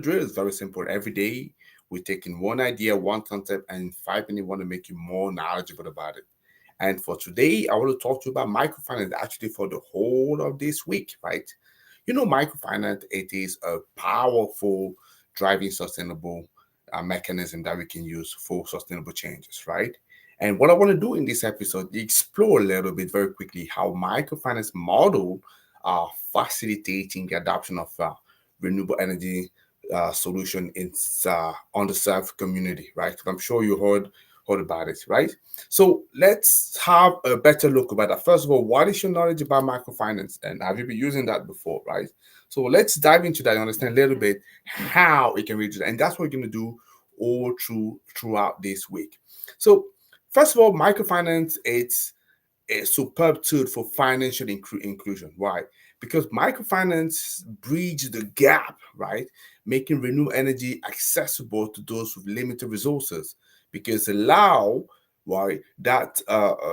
drill is very simple. Every day, we're taking one idea, one concept, and in 5 minutes, we want to make you more knowledgeable about it. And for today, I want to talk to you about microfinance actually for the whole of this week, right? Microfinance, it is a powerful driving sustainable mechanism that we can use for sustainable changes, right? And what I want to do in this episode, explore a little bit very quickly how microfinance model are facilitating the adoption of renewable energy solution in underserved community, right? I'm sure you heard about it, right? So let's have a better look about that. First of all, what is your knowledge about microfinance, and have you been using that before, right? So let's dive into that and understand a little bit how it can reach that, and that's what we're going to do all throughout this week. So first of all, microfinance it's a superb tool for financial inclusion. Why? Because microfinance bridge the gap, right? Making renewable energy accessible to those with limited resources. Because allow why that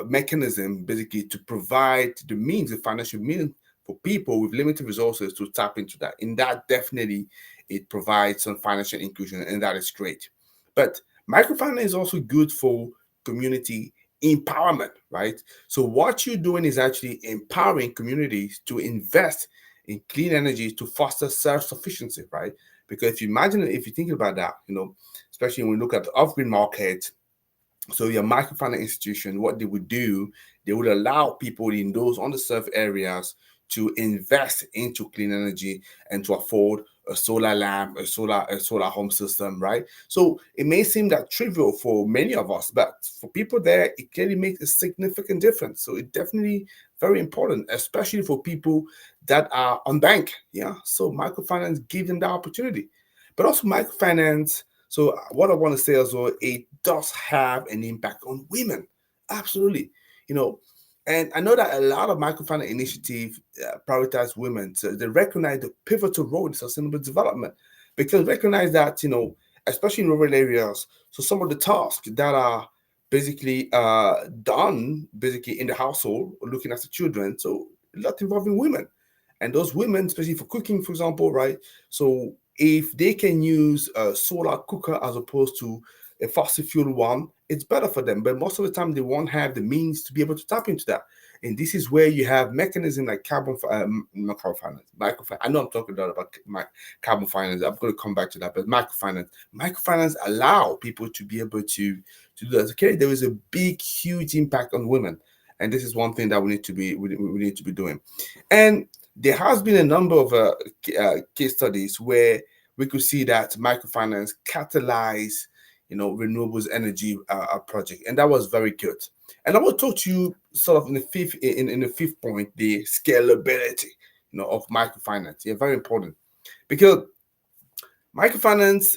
mechanism basically to provide the means, the financial means for people with limited resources to tap into that. And that definitely it provides some financial inclusion, and that is great. But microfinance is also good for community empowerment, right? So what you're doing is actually empowering communities to invest in clean energy to foster self-sufficiency, right? Because if you think about that, especially when we look at the off-grid market, so your microfinance institution, what they would do, they would allow people in those underserved areas to invest into clean energy and to afford a solar lamp, a solar home system, right? So it may seem that trivial for many of us, but for people there, it clearly makes a significant difference. So it definitely very important, especially for people that are unbanked. Yeah. So microfinance give them the opportunity. But also microfinance, so what I want to say as well, it does have an impact on women. Absolutely. You know, and I know that a lot of microfinance initiatives prioritize women. So they recognize the pivotal role in sustainable development because recognize that, especially in rural areas, so some of the tasks that are basically done basically in the household, looking after children, so a lot involving women. And those women, especially for cooking, for example, right? So if they can use a solar cooker as opposed to a fossil fuel one, it's better for them. But most of the time, they won't have the means to be able to tap into that. And this is where you have mechanism like microfinance. I know I'm talking a lot about carbon finance. I'm going to come back to that. But microfinance allow people to be able to do that. Okay, there is a big, huge impact on women, and this is one thing that we need to be doing. And there has been a number of case studies where we could see that microfinance catalyze, renewables energy project, and that was very good. And I will talk to you sort of in the fifth point, the scalability, of microfinance. Yeah, very important because microfinance,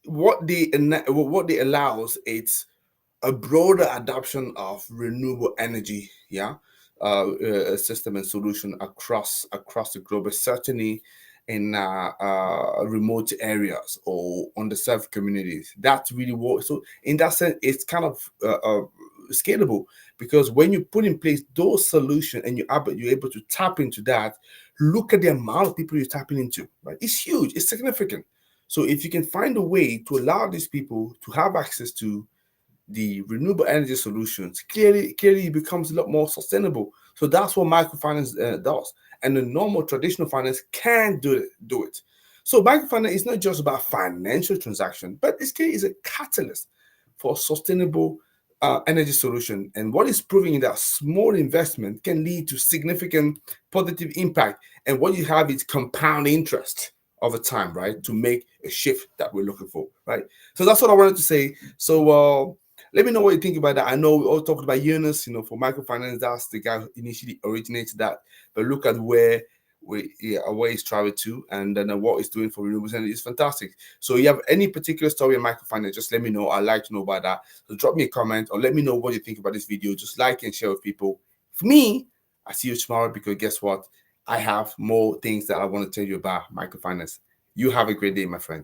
what they allows it's a broader adoption of renewable energy, yeah, system and solution across the globe, but certainly in remote areas or underserved communities. That's really what. So in that sense, it's kind of scalable because when you put in place those solutions and you're able to tap into that, look at the amount of people you're tapping into. Right, it's huge, it's significant. So if you can find a way to allow these people to have access to the renewable energy solutions, clearly it becomes a lot more sustainable. So that's what microfinance does, and the normal traditional finance can do it. So microfinance is not just about financial transaction, but it's clearly is a catalyst for sustainable energy solution. And what is proving is that small investment can lead to significant positive impact, and what you have is compound interest over time, right, to make a shift that we're looking for, right? So that's what I wanted to say. So let me know what you think about that. I know we all talked about Eunice, for microfinance. That's the guy who initially originated that. But look at where he's traveled to, and then what he's doing for renewables, and it's fantastic. So you have any particular story in microfinance, just let me know. I'd like to know about that. So drop me a comment or let me know what you think about this video. Just like and share with people. For me, I see you tomorrow because guess what? I have more things that I want to tell you about microfinance. You have a great day, my friend.